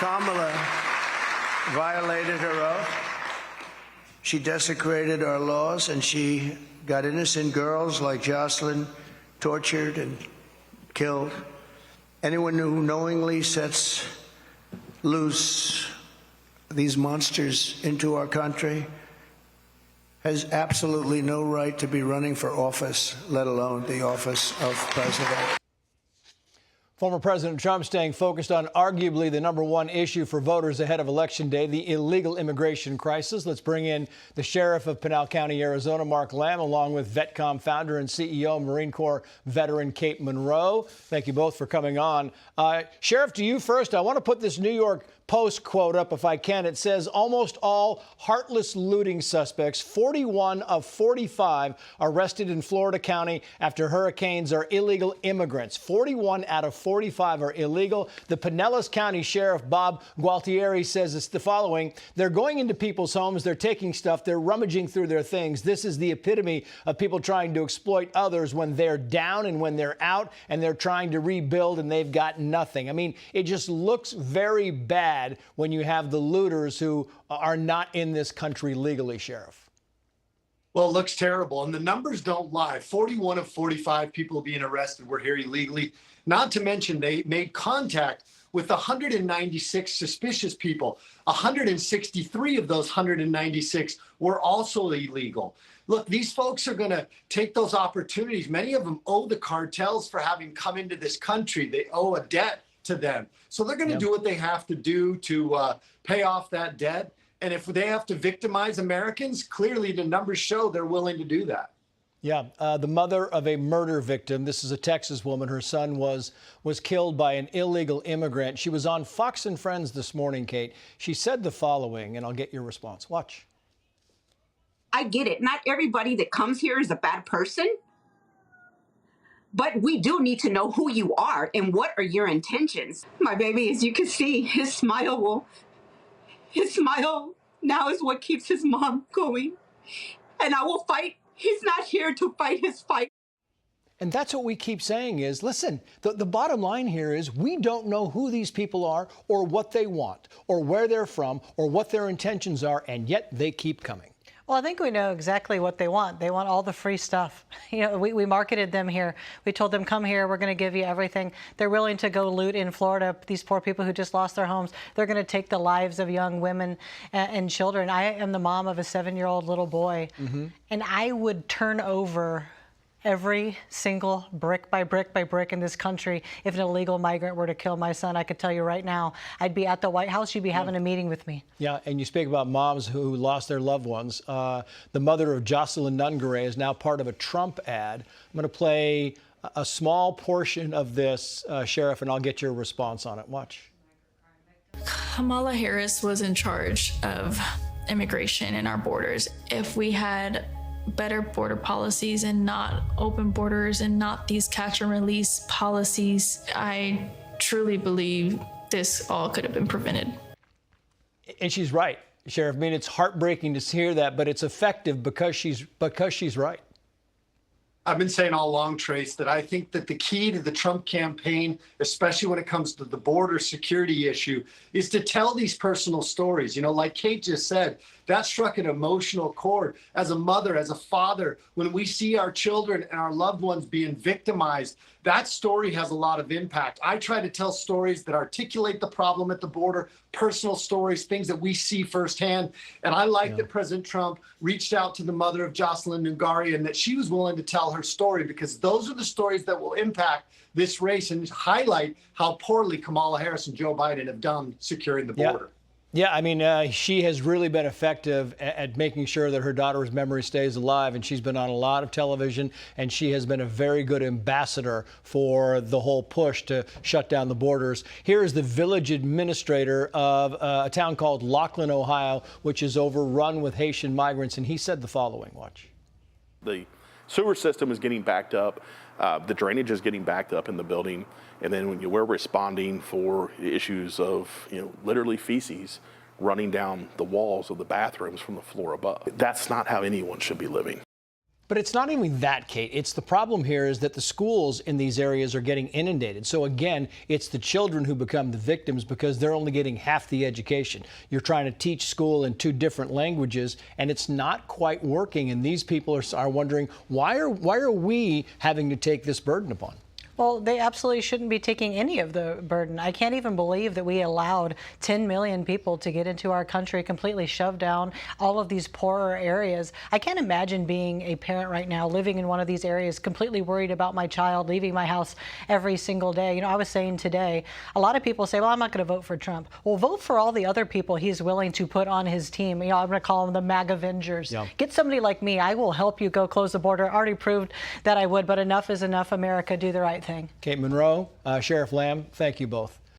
Kamala violated her oath. She desecrated our laws, and she got innocent girls like Jocelyn tortured and killed. Anyone who knowingly sets loose these monsters into our country has absolutely no right to be running for office, let alone the office of president. Former President Trump staying focused on arguably the #1 issue for voters ahead of Election Day, the illegal immigration crisis. Let's bring in the sheriff of Pinal County, Arizona, Mark Lamb, along with VetCom founder and CEO, Marine Corps veteran Kate Monroe. Thank you both for coming on. Sheriff, to you first. I want to put this New York Post quote up if I can. It says almost all heartless looting suspects, 41 of 45 arrested in Florida County after hurricanes, are illegal immigrants. 41 out of 45 are illegal. The Pinellas County Sheriff Bob Gualtieri says it's the following: they're going into people's homes, they're taking stuff, they're rummaging through their things. This is the epitome of people trying to exploit others when they're down and when they're out and they're trying to rebuild and they've got nothing. I mean, it just looks very bad when you have the looters who are not in this country legally, Sheriff. Well, it looks terrible, and the numbers don't lie. 41 of 45 people being arrested were here illegally. Not to mention they made contact with 196 suspicious people. 163 of those 196 were also illegal. Look, these folks are going to take those opportunities. Many of them owe the cartels for having come into this country. They owe a debt to them. So they're going to do what they have to do to pay off that debt. And if they have to victimize Americans, clearly the numbers show they're willing to do that. Yeah, the mother of a murder victim. This is a Texas woman. Her son was killed by an illegal immigrant. She was on Fox and Friends this morning, Kate. She said the following, and I'll get your response. Watch. I get it. Not everybody that comes here is a bad person. But we do need to know who you are and what are your intentions. My baby, as you can see, his smile now is what keeps his mom going. And I will fight. He's not here to fight his fight. And that's what we keep saying is, listen, the bottom line here is we don't know who these people are or what they want or where they're from or what their intentions are, and yet they keep coming. Well, I think we know exactly what they want. They want all the free stuff. You know, we marketed them here. We told them, come here, we're going to give you everything. They're willing to go loot in Florida, these poor people who just lost their homes. They're going to take the lives of young women and children. I am the mom of a 7-year-old little boy, and I would turn over every single brick by brick by brick in this country if an illegal migrant were to kill my son. I could tell you right now, I'd be at the White House. You'd be having a meeting with me. Yeah, and you speak about moms who lost their loved ones. The mother of Jocelyn Nungaray is now part of a Trump ad. I'm going to play a small portion of this, Sheriff, and I'll get your response on it. Watch. Kamala Harris was in charge of immigration in our borders. If we had better border policies and not open borders and not these catch and release policies, I truly believe this all could have been prevented. And she's right, Sheriff. I mean, it's heartbreaking to hear that, but it's effective because she's right. I've been saying all along, Trace, that I think that the key to the Trump campaign, especially when it comes to the border security issue, is to tell these personal stories. You know, like Kate just said, that struck an emotional chord. As a mother, as a father, when we see our children and our loved ones being victimized, that story has a lot of impact. I try to tell stories that articulate the problem at the border, personal stories, things that we see firsthand. And I like that President Trump reached out to the mother of Jocelyn Nungaray and that she was willing to tell her story, because those are the stories that will impact this race and highlight how poorly Kamala Harris and Joe Biden have done securing the border. Yeah, I mean, she has really been effective at making sure that her daughter's memory stays alive, and she's been on a lot of television, and she has been a very good ambassador for the whole push to shut down the borders. Here is the village administrator of a town called Laughlin, Ohio, which is overrun with Haitian migrants, and he said the following. Watch. The sewer system is getting backed up. The drainage is getting backed up in the building. And then when we're responding for issues of, literally feces running down the walls of the bathrooms from the floor above. That's not how anyone should be living. But it's not even that, Kate. It's the problem here is that the schools in these areas are getting inundated. So again, it's the children who become the victims because they're only getting half the education. You're trying to teach school in 2 different languages, and it's not quite working. And these people are wondering, why are we having to take this burden upon? Well, they absolutely shouldn't be taking any of the burden. I can't even believe that we allowed 10 million people to get into our country, completely shoved down all of these poorer areas. I can't imagine being a parent right now, living in one of these areas, completely worried about my child, leaving my house every single day. You know, I was saying today, a lot of people say, well, I'm not going to vote for Trump. Well, vote for all the other people he's willing to put on his team. You know, I'm going to call them the MAGAVENGERS. Yeah. Get somebody like me. I will help you go close the border. I already proved that I would, but enough is enough. America, do the right thing. Kate Monroe, Sheriff Lamb, thank you both.